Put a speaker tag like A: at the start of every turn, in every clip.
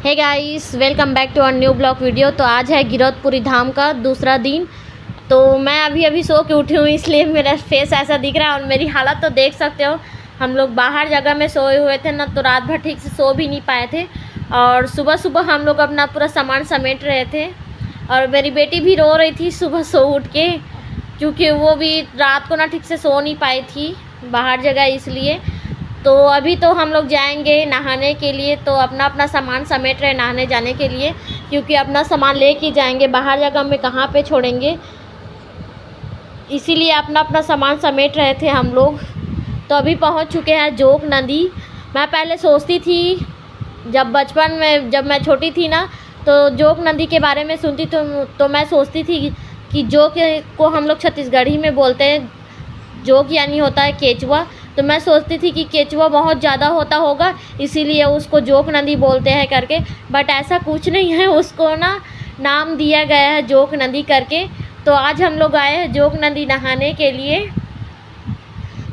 A: Hey guys, welcome back to our new blog video. तो आज है गिरौदपुरी धाम का दूसरा दिन। तो मैं अभी सो के उठी हूँ, इसलिए मेरा फेस ऐसा दिख रहा है और मेरी हालत तो देख सकते हो। हम लोग बाहर जगह में सोए हुए थे ना, तो रात भर ठीक से सो भी नहीं पाए थे। और सुबह सुबह हम लोग अपना पूरा सामान समेट रहे थे और मेरी बेटी भी रो रही थी सुबह सो उठ के, क्योंकि वो भी रात को ना ठीक से सो नहीं पाई थी बाहर जगह, इसलिए। तो अभी तो हम लोग जाएंगे नहाने के लिए, तो अपना अपना सामान समेट रहे नहाने जाने के लिए, क्योंकि अपना सामान लेके जाएंगे, बाहर जगह में कहाँ पे छोड़ेंगे, इसीलिए अपना अपना सामान समेट रहे थे हम लोग। तो अभी पहुंच चुके हैं जोग नदी। मैं पहले सोचती थी, जब बचपन में जब मैं छोटी थी ना, तो जोग नदी के बारे में सुनती तो मैं सोचती थी कि जोग को हम लोग छत्तीसगढ़ी में बोलते हैं, जोग यानी होता है केचुआ। तो मैं सोचती थी कि केचुआ बहुत ज़्यादा होता होगा, इसीलिए उसको जोग नदी बोलते हैं करके। बट ऐसा कुछ नहीं है, उसको ना नाम दिया गया है जोग नदी करके। तो आज हम लोग आए हैं जोग नदी नहाने के लिए।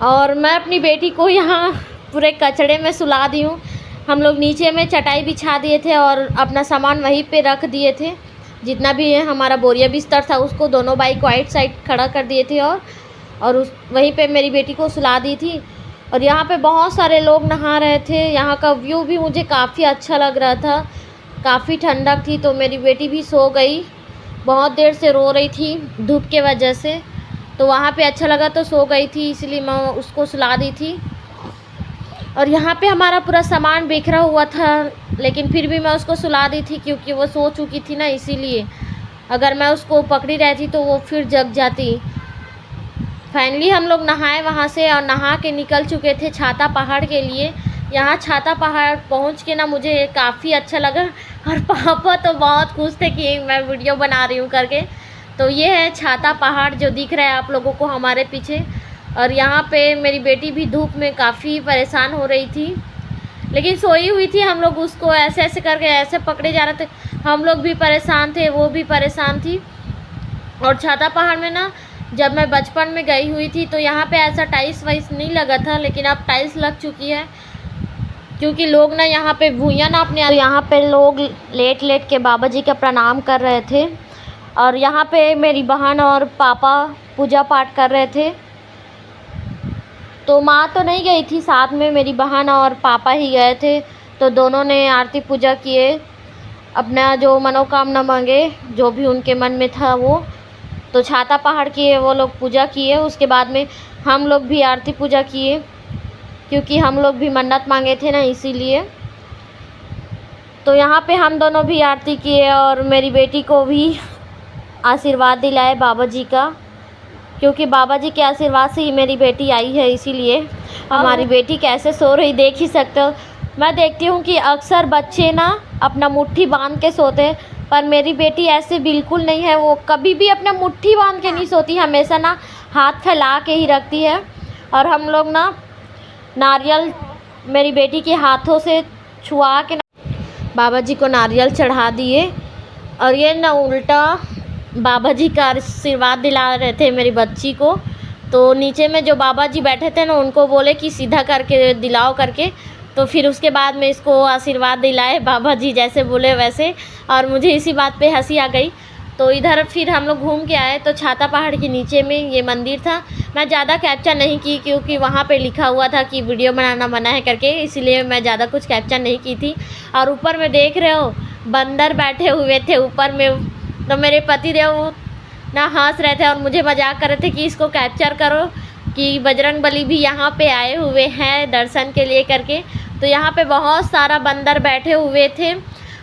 A: और मैं अपनी बेटी को यहाँ पूरे कचड़े में सुला दी हूँ। हम लोग नीचे में चटाई बिछा दिए थे और अपना सामान वहीं पे रख दिए थे। जितना भी है हमारा बोरिया बिस्तर था, उसको दोनों बाइक को आइट साइड खड़ा कर दिए थे और उस वहीं पे मेरी बेटी को सुला दी थी। और यहाँ पे बहुत सारे लोग नहा रहे थे। यहाँ का व्यू भी मुझे काफ़ी अच्छा लग रहा था, काफ़ी ठंडक थी। तो मेरी बेटी भी सो गई, बहुत देर से रो रही थी धूप के वजह से। तो वहाँ पे अच्छा लगा तो सो गई थी, इसलिए मैं उसको सुला दी थी। और यहाँ पे हमारा पूरा सामान बिखरा हुआ था, लेकिन फिर भी मैं उसको सुला दी थी, क्योंकि वो सो चुकी थी ना, इसीलिए। अगर मैं उसको पकड़ी रहती तो वो फिर जग जाती। फाइनली हम लोग नहाए वहाँ से और नहा के निकल चुके थे छाता पहाड़ के लिए। यहाँ छाता पहाड़ पहुँच के ना मुझे काफ़ी अच्छा लगा, और पापा तो बहुत खुश थे कि मैं वीडियो बना रही हूँ करके। तो ये है छाता पहाड़ जो दिख रहा है आप लोगों को हमारे पीछे। और यहाँ पे मेरी बेटी भी धूप में काफ़ी परेशान हो रही थी, लेकिन सोई हुई थी। हम लोग उसको ऐसे ऐसे करके ऐसे पकड़े जा रहे थे, हम लोग भी परेशान थे, वो भी परेशान थी। और छाता पहाड़ में ना, जब मैं बचपन में गई हुई थी तो यहाँ पे ऐसा टाइल्स वाइल्स नहीं लगा था, लेकिन अब टाइल्स लग चुकी है, क्योंकि लोग ना यहाँ पे भूइयाँ नापने आते। यहाँ पे लोग लेट लेट के बाबा जी का प्रणाम कर रहे थे। और यहाँ पे मेरी बहन और पापा पूजा पाठ कर रहे थे। तो माँ तो नहीं गई थी, साथ में मेरी बहन और पापा ही गए थे। तो दोनों ने आरती पूजा किए, अपना जो मनोकामना मांगे, जो भी उनके मन में था वो। तो छाता पहाड़ की वो लोग पूजा किए। उसके बाद में हम लोग भी आरती पूजा किए, क्योंकि हम लोग भी मन्नत मांगे थे ना, इसीलिए। तो यहाँ पे हम दोनों भी आरती किए और मेरी बेटी को भी आशीर्वाद दिलाए बाबा जी का, क्योंकि बाबा जी के आशीर्वाद से ही मेरी बेटी आई है, इसीलिए। हमारी बेटी कैसे सो रही देख ही सकते हो। मैं देखती हूँ कि अक्सर बच्चे ना अपना मुट्ठी बांध के सोते हैं, पर मेरी बेटी ऐसे बिल्कुल नहीं है। वो कभी भी अपना मुट्ठी बांध के नहीं सोती, हमेशा ना हाथ फैला के ही रखती है। और हम लोग ना नारियल मेरी बेटी के हाथों से छुआ के बाबा जी को नारियल चढ़ा दिए। और ये ना उल्टा बाबा जी का आशीर्वाद दिला रहे थे मेरी बच्ची को। तो नीचे में जो बाबा जी बैठे थे ना, उनको बोले कि सीधा करके दिलाओ करके। तो फिर उसके बाद में इसको आशीर्वाद दिलाए बाबा जी, जैसे बोले वैसे। और मुझे इसी बात पे हंसी आ गई। तो इधर फिर हम लोग घूम के आए। तो छाता पहाड़ के नीचे में ये मंदिर था। मैं ज़्यादा कैप्चर नहीं की, क्योंकि वहाँ पे लिखा हुआ था कि वीडियो बनाना मना है करके, इसीलिए मैं ज़्यादा कुछ कैप्चर नहीं की थी। और ऊपर में देख रहे हो बंदर बैठे हुए थे ऊपर में। तो मेरे पति देव ना हंस रहे थे और मुझे मजाक कर रहे थे कि इसको कैप्चर करो, कि बजरंग बली भी यहाँ पे आए हुए हैं दर्शन के लिए करके। तो यहाँ पे बहुत सारा बंदर बैठे हुए थे।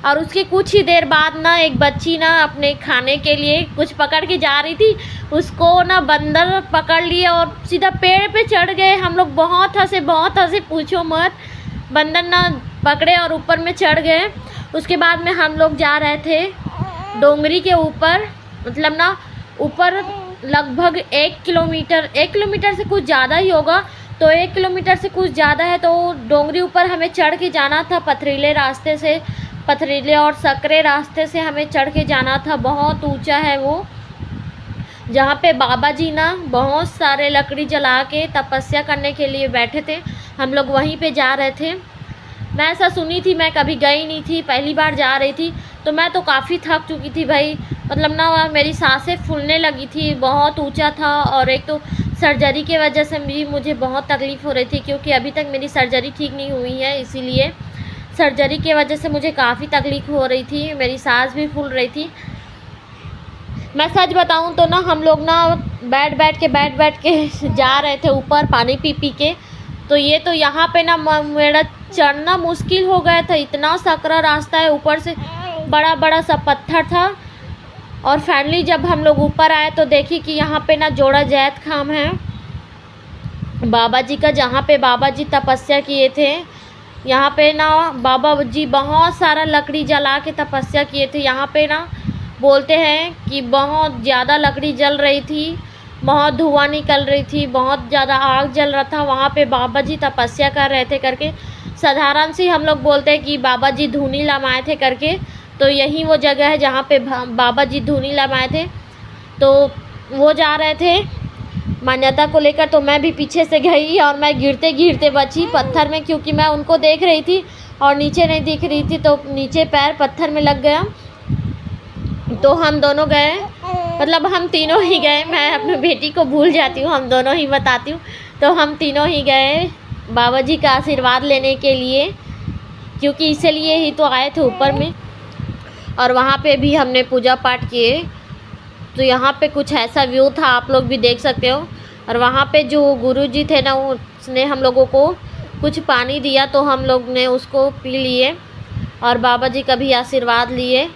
A: और उसके कुछ ही देर बाद ना एक बच्ची ना अपने खाने के लिए कुछ पकड़ के जा रही थी, उसको ना बंदर पकड़ लिए और सीधा पेड़ पे चढ़ गए। हम लोग बहुत हंसे, पूछो मत। बंदर ना पकड़े और ऊपर में चढ़ गए। उसके बाद में हम लोग जा रहे थे डोंगरी के ऊपर, मतलब ना ऊपर लगभग 1 किलोमीटर से कुछ ज़्यादा ही होगा। तो 1 किलोमीटर से कुछ ज़्यादा है। तो डोंगरी ऊपर हमें चढ़ के जाना था, पथरीले रास्ते से, पथरीले और सकरे रास्ते से हमें चढ़ के जाना था। बहुत ऊंचा है वो, जहाँ पे बाबा जी ना बहुत सारे लकड़ी जला के तपस्या करने के लिए बैठे थे। हम लोग वहीं पे जा रहे थे। मैं ऐसा सुनी थी, मैं कभी गई नहीं थी, पहली बार जा रही थी। तो मैं तो काफ़ी थक चुकी थी भाई, मतलब ना मेरी सांसें फूलने लगी थी, बहुत ऊंचा था। और एक तो सर्जरी की वजह से भी मुझे बहुत तकलीफ़ हो रही थी, क्योंकि अभी तक मेरी सर्जरी ठीक नहीं हुई है, इसीलिए सर्जरी की वजह से मुझे काफ़ी तकलीफ़ हो रही थी, मेरी सांस भी फूल रही थी। मैं सच बताऊं तो ना हम लोग ना बैठ बैठ के जा रहे थे ऊपर, पानी पी पी के। तो ये तो यहाँ पे ना मेरा चढ़ना मुश्किल हो गया था, इतना सकरा रास्ता है, ऊपर से बड़ा बड़ा सा पत्थर था। और फाइनली जब हम लोग ऊपर आए तो देखी कि यहाँ पे ना जोड़ा जैत खाम है बाबा जी का, जहाँ पे बाबा जी तपस्या किए थे। यहाँ पे ना बाबा जी बहुत सारा लकड़ी जला के तपस्या किए थे। यहाँ पे ना बोलते हैं कि बहुत ज़्यादा लकड़ी जल रही थी, बहुत धुआं निकल रही थी, बहुत ज़्यादा आग जल रहा था। वहाँ पे बाबा जी तपस्या कर रहे थे करके, साधारण सी हम लोग बोलते हैं कि बाबा जी धूनी लमाए थे करके। तो यही वो जगह है जहाँ पे बाबा जी धूनी लमाए थे। तो वो जा रहे थे मान्यता को लेकर, तो मैं भी पीछे से गई और मैं गिरते गिरते बची पत्थर में, क्योंकि मैं उनको देख रही थी और नीचे नहीं दिख रही थी, तो नीचे पैर पत्थर में लग गया। तो हम दोनों गए, मतलब हम तीनों ही गए, मैं अपनी बेटी को भूल जाती हूँ, हम दोनों ही बताती हूँ। तो हम तीनों ही गए बाबा जी का आशीर्वाद लेने के लिए, क्योंकि इसीलिए ही तो आए थे ऊपर में। और वहाँ पे भी हमने पूजा पाठ किए। तो यहाँ पे कुछ ऐसा व्यू था, आप लोग भी देख सकते हो। और वहाँ पे जो गुरुजी थे ना, उसने हम लोगों को कुछ पानी दिया, तो हम लोग ने उसको पी लिए और बाबा जी का भी आशीर्वाद लिए।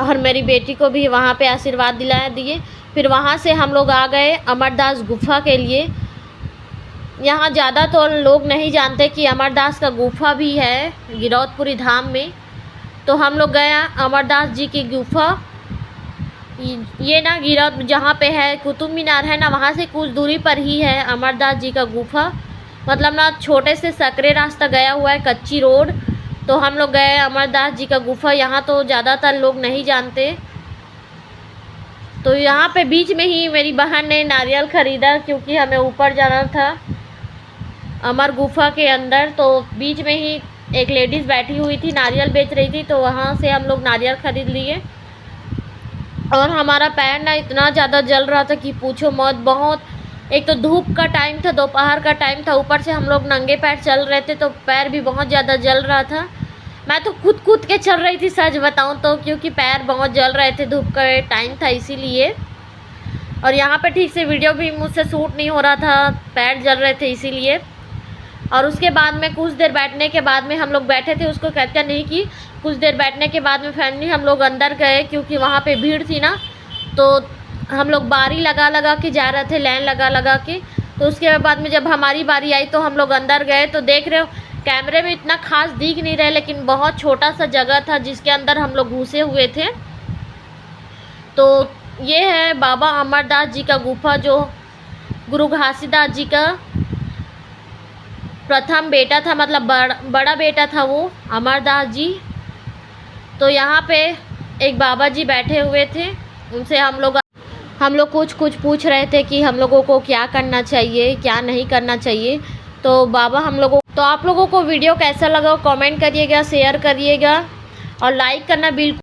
A: और मेरी बेटी को भी वहाँ पे आशीर्वाद दिए। फिर वहाँ से हम लोग आ गए अमरदास गुफा के लिए। यहाँ ज़्यादा तो लोग नहीं जानते कि अमरदास का गुफा भी है गिरौदपुरी धाम में। तो हम लोग गए अमरदास जी की गुफा। ये ना गिरौद जहाँ पे है कुतुब मीनार है ना, वहाँ से कुछ दूरी पर ही है अमरदास जी का गुफा। मतलब ना छोटे से सकरे रास्ता गया हुआ है, कच्ची रोड। तो हम लोग गए अमरदास जी का गुफा। यहाँ तो ज़्यादातर लोग नहीं जानते। तो यहाँ पे बीच में ही मेरी बहन ने नारियल ख़रीदा, क्योंकि हमें ऊपर जाना था अमर गुफा के अंदर। तो बीच में ही एक लेडीज़ बैठी हुई थी, नारियल बेच रही थी, तो वहाँ से हम लोग नारियल ख़रीद लिए। और हमारा पैर ना इतना ज़्यादा जल रहा था कि पूछो मत। बहुत, एक तो धूप का टाइम था, दोपहर का टाइम था, ऊपर से हम लोग नंगे पैर चल रहे थे, तो पैर भी बहुत ज़्यादा जल रहा था। मैं तो कूद के चल रही थी सच बताऊं तो, क्योंकि पैर बहुत जल रहे थे, धूप का टाइम था इसीलिए। और यहाँ पे ठीक से वीडियो भी मुझसे शूट नहीं हो रहा था, पैर जल रहे थे इसीलिए। और उसके बाद में कुछ देर बैठने के बाद में हम लोग बैठे थे, उसको कैप्चर नहीं की। कुछ देर बैठने के बाद में फैमिली हम लोग अंदर गए, क्योंकि वहाँ पे भीड़ थी ना। तो हम लोग बारी लगा के जा रहे थे, लाइन लगा के। तो उसके बाद में जब हमारी बारी आई तो हम लोग अंदर गए। तो देख रहे हो कैमरे में इतना खास दिख नहीं रहा, लेकिन बहुत छोटा सा जगह था जिसके अंदर हम लोग घुसे हुए थे। तो ये है बाबा अमरदास जी का गुफा, जो गुरु घासीदास जी का प्रथम बेटा था, मतलब बड़ा बेटा था वो अमरदास जी। तो यहाँ पे एक बाबा जी बैठे हुए थे, उनसे हम लोग कुछ पूछ रहे थे कि हम लोगों को क्या करना चाहिए, क्या नहीं करना चाहिए। तो बाबा तो आप लोगों को वीडियो कैसा लगा कमेंट करिएगा, शेयर करिएगा और लाइक करना बिल्कुल